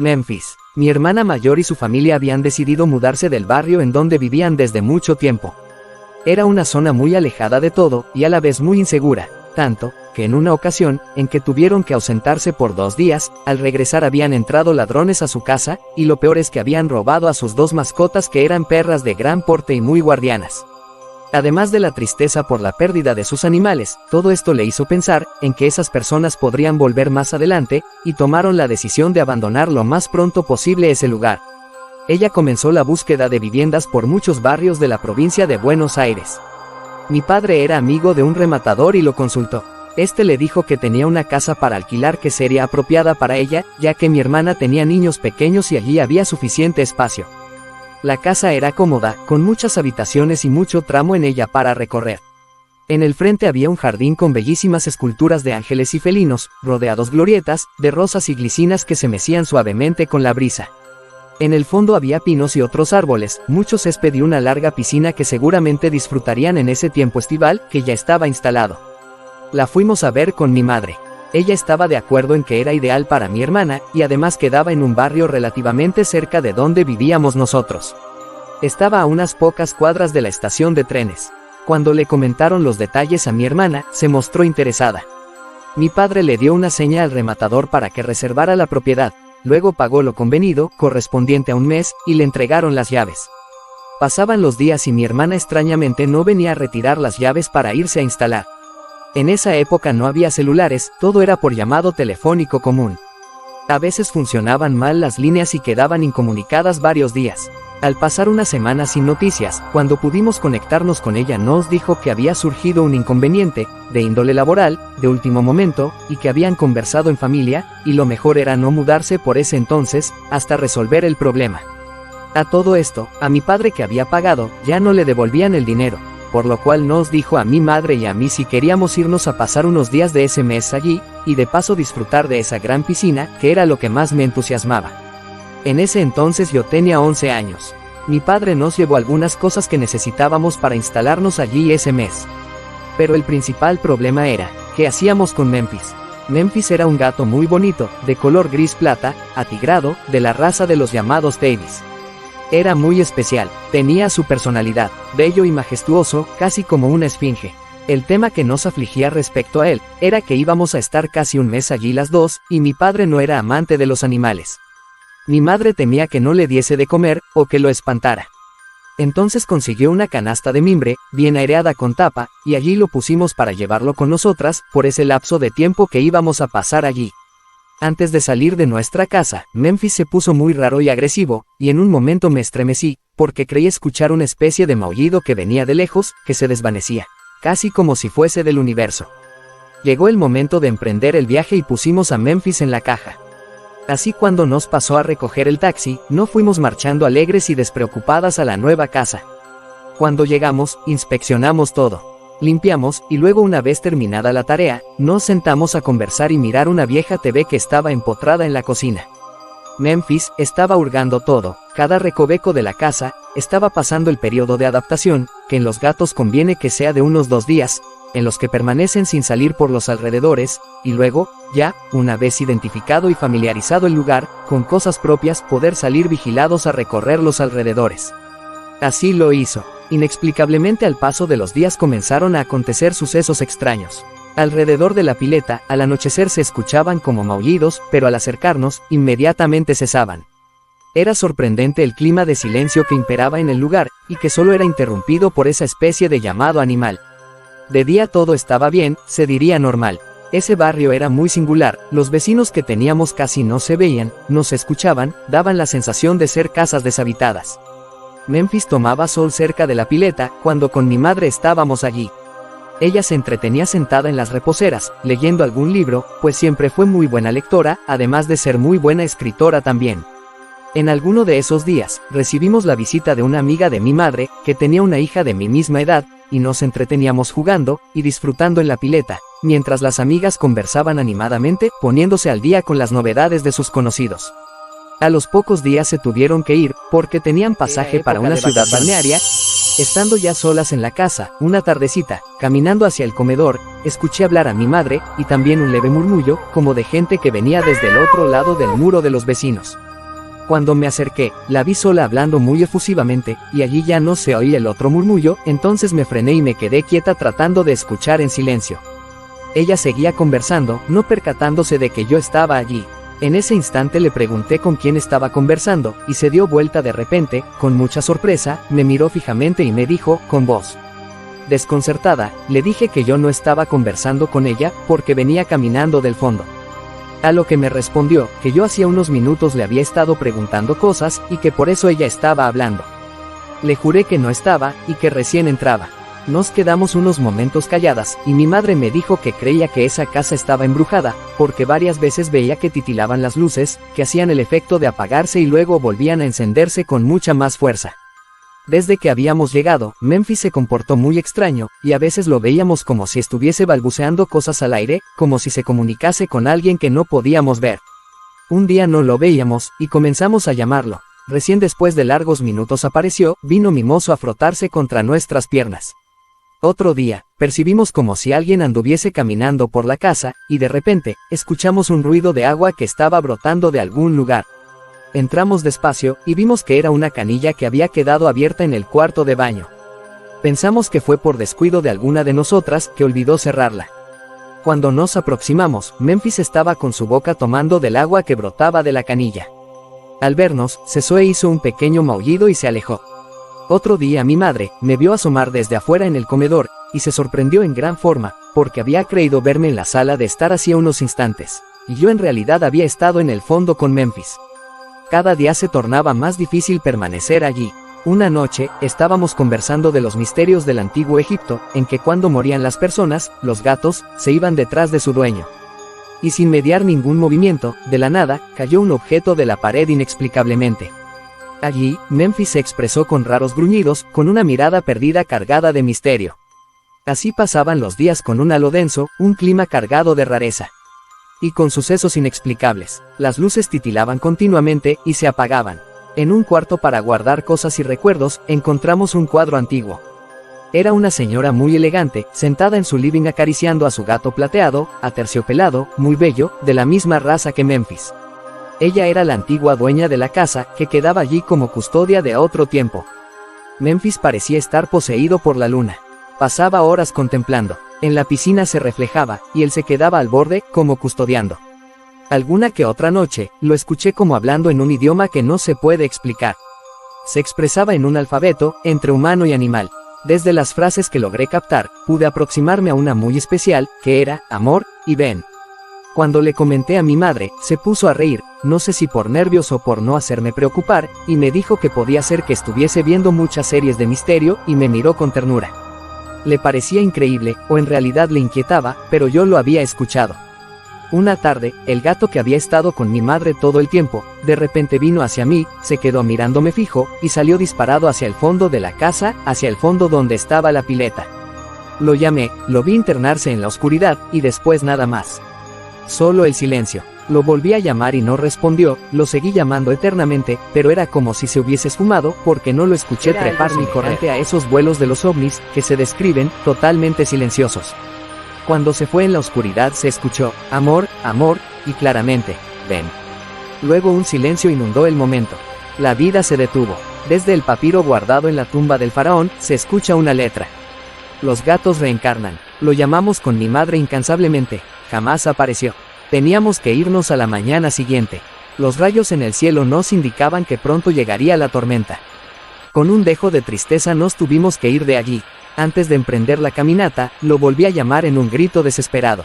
Memphis. Mi hermana mayor y su familia habían decidido mudarse del barrio en donde vivían desde mucho tiempo. Era una zona muy alejada de todo, y a la vez muy insegura, tanto, que en una ocasión, en que tuvieron que ausentarse por 2 días, al regresar habían entrado ladrones a su casa, y lo peor es que habían robado a sus 2 mascotas que eran perras de gran porte y muy guardianas. Además de la tristeza por la pérdida de sus animales, todo esto le hizo pensar en que esas personas podrían volver más adelante, y tomaron la decisión de abandonar lo más pronto posible ese lugar. Ella comenzó la búsqueda de viviendas por muchos barrios de la provincia de Buenos Aires. Mi padre era amigo de un rematador y lo consultó. Este le dijo que tenía una casa para alquilar que sería apropiada para ella, ya que mi hermana tenía niños pequeños y allí había suficiente espacio. La casa era cómoda, con muchas habitaciones y mucho tramo en ella para recorrer. En el frente había un jardín con bellísimas esculturas de ángeles y felinos, rodeados glorietas, de rosas y glicinas que se mecían suavemente con la brisa. En el fondo había pinos y otros árboles, mucho césped y una larga piscina que seguramente disfrutarían en ese tiempo estival que ya estaba instalado. La fuimos a ver con mi madre. Ella estaba de acuerdo en que era ideal para mi hermana, y además quedaba en un barrio relativamente cerca de donde vivíamos nosotros. Estaba a unas pocas cuadras de la estación de trenes. Cuando le comentaron los detalles a mi hermana, se mostró interesada. Mi padre le dio una seña al rematador para que reservara la propiedad, luego pagó lo convenido, correspondiente a un mes, y le entregaron las llaves. Pasaban los días y mi hermana extrañamente no venía a retirar las llaves para irse a instalar. En esa época no había celulares, todo era por llamado telefónico común. A veces funcionaban mal las líneas y quedaban incomunicadas varios días. Al pasar una semana sin noticias, cuando pudimos conectarnos con ella nos dijo que había surgido un inconveniente, de índole laboral, de último momento, y que habían conversado en familia, y lo mejor era no mudarse por ese entonces, hasta resolver el problema. A todo esto, a mi padre que había pagado, ya no le devolvían el dinero, por lo cual nos dijo a mi madre y a mí si queríamos irnos a pasar unos días de ese mes allí, y de paso disfrutar de esa gran piscina, que era lo que más me entusiasmaba. En ese entonces yo tenía 11 años. Mi padre nos llevó algunas cosas que necesitábamos para instalarnos allí ese mes. Pero el principal problema era, ¿qué hacíamos con Memphis? Memphis era un gato muy bonito, de color gris plata, atigrado, de la raza de los llamados tabbies. Era muy especial, tenía su personalidad, bello y majestuoso, casi como una esfinge. El tema que nos afligía respecto a él, era que íbamos a estar casi un mes allí las dos, y mi padre no era amante de los animales. Mi madre temía que no le diese de comer, o que lo espantara. Entonces consiguió una canasta de mimbre, bien aireada con tapa, y allí lo pusimos para llevarlo con nosotras, por ese lapso de tiempo que íbamos a pasar allí. Antes de salir de nuestra casa, Memphis se puso muy raro y agresivo, y en un momento me estremecí, porque creí escuchar una especie de maullido que venía de lejos, que se desvanecía, casi como si fuese del universo. Llegó el momento de emprender el viaje y pusimos a Memphis en la caja. Así cuando nos pasó a recoger el taxi, no fuimos marchando alegres y despreocupadas a la nueva casa. Cuando llegamos, inspeccionamos todo. Limpiamos, y luego una vez terminada la tarea, nos sentamos a conversar y mirar una vieja TV que estaba empotrada en la cocina. Memphis estaba hurgando todo, cada recoveco de la casa, estaba pasando el periodo de adaptación, que en los gatos conviene que sea de unos 2 días, en los que permanecen sin salir por los alrededores, y luego, ya, una vez identificado y familiarizado el lugar, con cosas propias poder salir vigilados a recorrer los alrededores. Así lo hizo. Inexplicablemente al paso de los días comenzaron a acontecer sucesos extraños. Alrededor de la pileta, al anochecer se escuchaban como maullidos, pero al acercarnos, inmediatamente cesaban. Era sorprendente el clima de silencio que imperaba en el lugar, y que solo era interrumpido por esa especie de llamado animal. De día todo estaba bien, se diría normal. Ese barrio era muy singular, los vecinos que teníamos casi no se veían, no se escuchaban, daban la sensación de ser casas deshabitadas. Memphis tomaba sol cerca de la pileta, cuando con mi madre estábamos allí. Ella se entretenía sentada en las reposeras, leyendo algún libro, pues siempre fue muy buena lectora, además de ser muy buena escritora también. En alguno de esos días, recibimos la visita de una amiga de mi madre, que tenía una hija de mi misma edad, y nos entreteníamos jugando, y disfrutando en la pileta, mientras las amigas conversaban animadamente, poniéndose al día con las novedades de sus conocidos. A los pocos días se tuvieron que ir, porque tenían pasaje para una ciudad balnearia. Estando ya solas en la casa, una tardecita, caminando hacia el comedor, escuché hablar a mi madre, y también un leve murmullo, como de gente que venía desde el otro lado del muro de los vecinos. Cuando me acerqué, la vi sola hablando muy efusivamente, y allí ya no se oía el otro murmullo, entonces me frené y me quedé quieta tratando de escuchar en silencio. Ella seguía conversando, no percatándose de que yo estaba allí. En ese instante le pregunté con quién estaba conversando, y se dio vuelta de repente, con mucha sorpresa, me miró fijamente y me dijo, con voz desconcertada, le dije que yo no estaba conversando con ella, porque venía caminando del fondo. A lo que me respondió, que yo hacía unos minutos le había estado preguntando cosas, y que por eso ella estaba hablando. Le juré que no estaba, y que recién entraba. Nos quedamos unos momentos calladas, y mi madre me dijo que creía que esa casa estaba embrujada, porque varias veces veía que titilaban las luces, que hacían el efecto de apagarse y luego volvían a encenderse con mucha más fuerza. Desde que habíamos llegado, Memphis se comportó muy extraño, y a veces lo veíamos como si estuviese balbuceando cosas al aire, como si se comunicase con alguien que no podíamos ver. Un día no lo veíamos, y comenzamos a llamarlo. Recién después de largos minutos apareció, vino mimoso a frotarse contra nuestras piernas. Otro día, percibimos como si alguien anduviese caminando por la casa, y de repente, escuchamos un ruido de agua que estaba brotando de algún lugar. Entramos despacio, y vimos que era una canilla que había quedado abierta en el cuarto de baño. Pensamos que fue por descuido de alguna de nosotras, que olvidó cerrarla. Cuando nos aproximamos, Memphis estaba con su boca tomando del agua que brotaba de la canilla. Al vernos, cesó e hizo un pequeño maullido y se alejó. Otro día mi madre me vio asomar desde afuera en el comedor, y se sorprendió en gran forma, porque había creído verme en la sala de estar hacía unos instantes, y yo en realidad había estado en el fondo con Memphis. Cada día se tornaba más difícil permanecer allí. Una noche, estábamos conversando de los misterios del antiguo Egipto, en que cuando morían las personas, los gatos, se iban detrás de su dueño. Y sin mediar ningún movimiento, de la nada, cayó un objeto de la pared inexplicablemente. Allí, Memphis se expresó con raros gruñidos, con una mirada perdida cargada de misterio. Así pasaban los días con un halo denso, un clima cargado de rareza. Y con sucesos inexplicables. Las luces titilaban continuamente, y se apagaban. En un cuarto para guardar cosas y recuerdos, encontramos un cuadro antiguo. Era una señora muy elegante, sentada en su living acariciando a su gato plateado, aterciopelado, muy bello, de la misma raza que Memphis. Ella era la antigua dueña de la casa, que quedaba allí como custodia de otro tiempo. Memphis parecía estar poseído por la luna. Pasaba horas contemplando. En la piscina se reflejaba, y él se quedaba al borde, como custodiando. Alguna que otra noche, lo escuché como hablando en un idioma que no se puede explicar. Se expresaba en un alfabeto, entre humano y animal. Desde las frases que logré captar, pude aproximarme a una muy especial, que era, amor, y ven. Cuando le comenté a mi madre, se puso a reír, no sé si por nervios o por no hacerme preocupar, y me dijo que podía ser que estuviese viendo muchas series de misterio, y me miró con ternura. Le parecía increíble, o en realidad le inquietaba, pero yo lo había escuchado. Una tarde, el gato que había estado con mi madre todo el tiempo, de repente vino hacia mí, se quedó mirándome fijo, y salió disparado hacia el fondo de la casa, hacia el fondo donde estaba la pileta. Lo llamé, lo vi internarse en la oscuridad, y después nada más. Solo el silencio. Lo volví a llamar y no respondió, lo seguí llamando eternamente, pero era como si se hubiese esfumado, porque no lo escuché trepar ni correr a esos vuelos de los ovnis, que se describen, totalmente silenciosos. Cuando se fue en la oscuridad se escuchó, amor, amor, y claramente, ven. Luego un silencio inundó el momento. La vida se detuvo. Desde el papiro guardado en la tumba del faraón, se escucha una letra. Los gatos reencarnan. Lo llamamos con mi madre incansablemente. Jamás apareció. Teníamos que irnos a la mañana siguiente. Los rayos en el cielo nos indicaban que pronto llegaría la tormenta. Con un dejo de tristeza nos tuvimos que ir de allí. Antes de emprender la caminata, lo volví a llamar en un grito desesperado.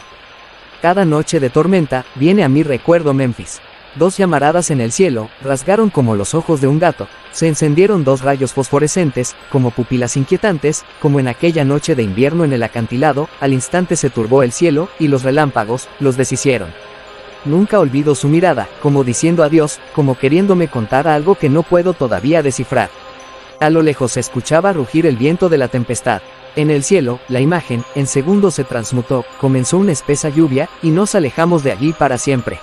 Cada noche de tormenta, viene a mi recuerdo Memphis. 2 llamaradas en el cielo, rasgaron como los ojos de un gato, se encendieron 2 rayos fosforescentes, como pupilas inquietantes, como en aquella noche de invierno en el acantilado, al instante se turbó el cielo, y los relámpagos, los deshicieron. Nunca olvido su mirada, como diciendo adiós, como queriéndome contar algo que no puedo todavía descifrar. A lo lejos se escuchaba rugir el viento de la tempestad. En el cielo, la imagen, en segundos se transmutó, comenzó una espesa lluvia, y nos alejamos de allí para siempre.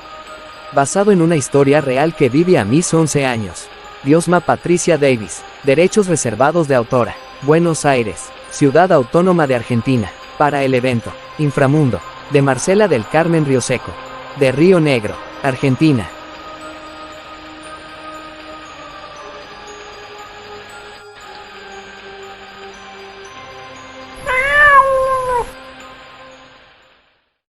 Basado en una historia real que vive a mis 11 años. Diosma Patricia Davis. Derechos reservados de autora. Buenos Aires, Ciudad Autónoma de Argentina. Para el evento. Inframundo. De Marcela del Carmen Rioseco. De Río Negro, Argentina.